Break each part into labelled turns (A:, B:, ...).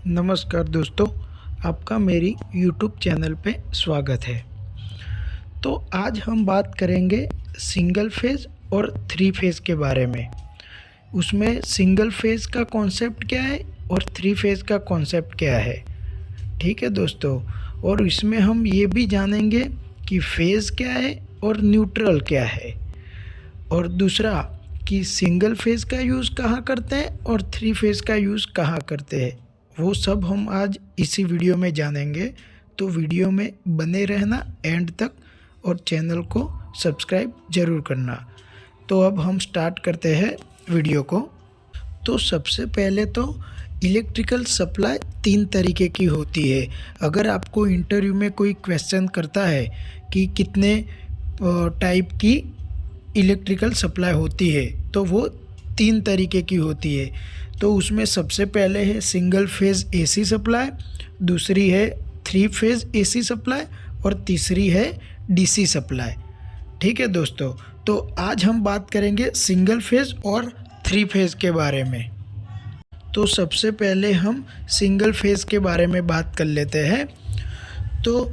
A: नमस्कार दोस्तों, आपका मेरी YouTube चैनल पे स्वागत है। तो आज हम बात करेंगे सिंगल फेज़ और थ्री फेज़ के बारे में। उसमें सिंगल फेज़ का कॉन्सेप्ट क्या है और थ्री फेज़ का कॉन्सेप्ट क्या है। ठीक है दोस्तों, और इसमें हम ये भी जानेंगे कि फेज़ क्या है और न्यूट्रल क्या है, और दूसरा कि सिंगल फेज़ का यूज़ कहाँ करते हैं और थ्री फेज़ का यूज़ कहाँ करते हैं। वो सब हम आज इसी वीडियो में जानेंगे। तो वीडियो में बने रहना एंड तक और चैनल को सब्सक्राइब ज़रूर करना। तो अब हम स्टार्ट करते हैं वीडियो को। तो सबसे पहले तो इलेक्ट्रिकल सप्लाई तीन तरीके की होती है। अगर आपको इंटरव्यू में कोई क्वेश्चन करता है कि कितने टाइप की इलेक्ट्रिकल सप्लाई होती है, तो वो तीन तरीके की होती है। तो उसमें सबसे पहले है सिंगल फेज़ एसी सप्लाई, दूसरी है थ्री फेज़ एसी सप्लाई और तीसरी है डीसी सप्लाई। ठीक है दोस्तों, तो आज हम बात करेंगे सिंगल फेज़ और थ्री फेज़ के बारे में। तो सबसे पहले हम सिंगल फेज़ के बारे में बात कर लेते हैं। तो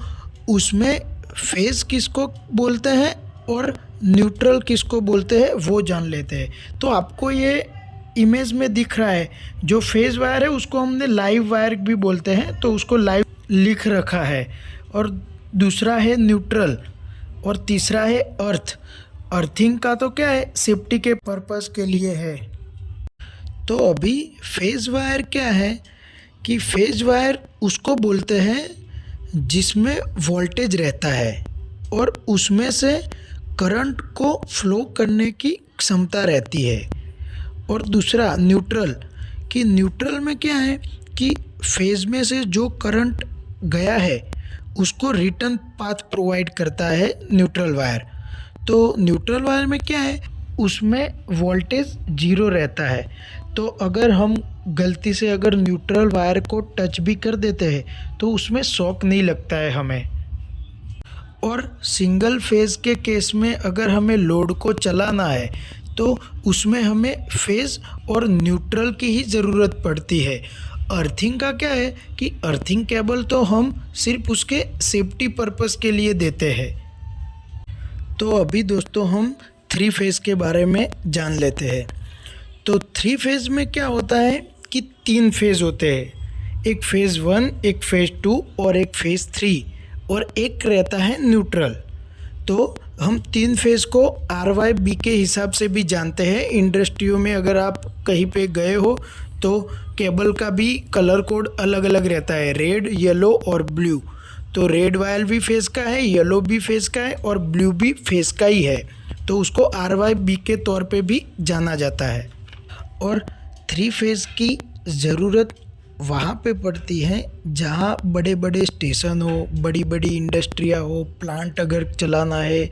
A: उसमें फेज़ किसको बोलते हैं और न्यूट्रल किसको बोलते हैं वो जान लेते हैं। तो आपको ये इमेज में दिख रहा है, जो फेज़ वायर है उसको हमने लाइव वायर भी बोलते हैं, तो उसको लाइव लिख रखा है। और दूसरा है न्यूट्रल और तीसरा है अर्थ। अर्थिंग का तो क्या है, सेफ्टी के पर्पस के लिए है। तो अभी फेज़ वायर क्या है कि फेज़ वायर उसको बोलते हैं जिसमें वोल्टेज रहता है और उसमें से करंट को फ्लो करने की क्षमता रहती है। और दूसरा न्यूट्रल, कि न्यूट्रल में क्या है कि फेज़ में से जो करंट गया है उसको रिटर्न पाथ प्रोवाइड करता है न्यूट्रल वायर। तो न्यूट्रल वायर में क्या है, उसमें वोल्टेज जीरो रहता है। तो अगर हम गलती से अगर न्यूट्रल वायर को टच भी कर देते हैं तो उसमें शॉक नहीं लगता है हमें। और सिंगल फेज़ के केस में अगर हमें लोड को चलाना है तो उसमें हमें फेज़ और न्यूट्रल की ही ज़रूरत पड़ती है। अर्थिंग का क्या है कि अर्थिंग केबल तो हम सिर्फ उसके सेफ्टी पर्पस के लिए देते हैं। तो अभी दोस्तों हम थ्री फेज़ के बारे में जान लेते हैं। तो थ्री फेज़ में क्या होता है कि तीन फेज़ होते हैं, एक फेज़ वन, एक फेज़ टू और एक फेज़ थ्री, और एक रहता है न्यूट्रल। तो हम तीन फेज़ को RYB के हिसाब से भी जानते हैं। इंडस्ट्रियों में अगर आप कहीं पे गए हो तो केबल का भी कलर कोड अलग अलग रहता है, रेड, येलो और ब्लू। तो रेड वायर भी फेज़ का है, येलो भी फेज़ का है और ब्लू भी फेज़ का ही है। तो उसको RYB के तौर पे भी जाना जाता है। और थ्री फेज़ की ज़रूरत वहाँ पे पड़ती है जहाँ बड़े बड़े स्टेशन हो, बड़ी बड़ी इंडस्ट्रियाँ हो, प्लांट अगर चलाना है,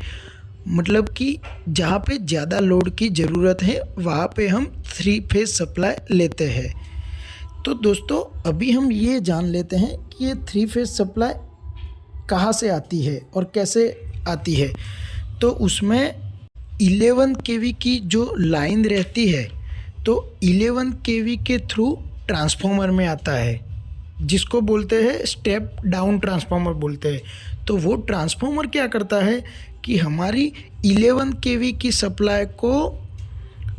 A: मतलब कि जहाँ पे ज़्यादा लोड की ज़रूरत है वहाँ पे हम थ्री फेज़ सप्लाई लेते हैं। तो दोस्तों अभी हम ये जान लेते हैं कि ये थ्री फेज़ सप्लाई कहाँ से आती है और कैसे आती है। तो उसमें 11 kV की जो लाइन रहती है, तो 11 kV के थ्रू ट्रांसफार्मर में आता है, जिसको बोलते हैं स्टेप डाउन ट्रांसफार्मर बोलते हैं। तो वो ट्रांसफार्मर क्या करता है कि हमारी 11 kV की सप्लाई को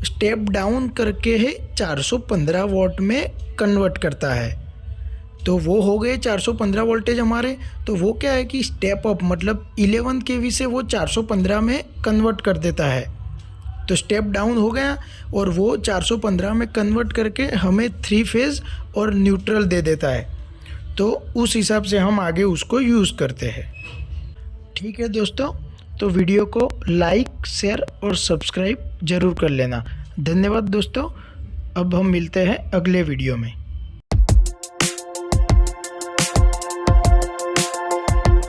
A: स्टेप डाउन करके है 415 वोल्ट में कन्वर्ट करता है। तो वो हो गए 415 वोल्टेज हमारे। तो वो क्या है कि स्टेप अप, मतलब 11 kV से वो 415 में कन्वर्ट कर देता है। तो स्टेप डाउन हो गया और वो 415 में कन्वर्ट करके हमें थ्री फेज़ और न्यूट्रल दे देता है। तो उस हिसाब से हम आगे उसको यूज़ करते हैं। ठीक है दोस्तों, तो वीडियो को लाइक, शेयर और सब्सक्राइब ज़रूर कर लेना। धन्यवाद दोस्तों। अब हम मिलते हैं अगले वीडियो में।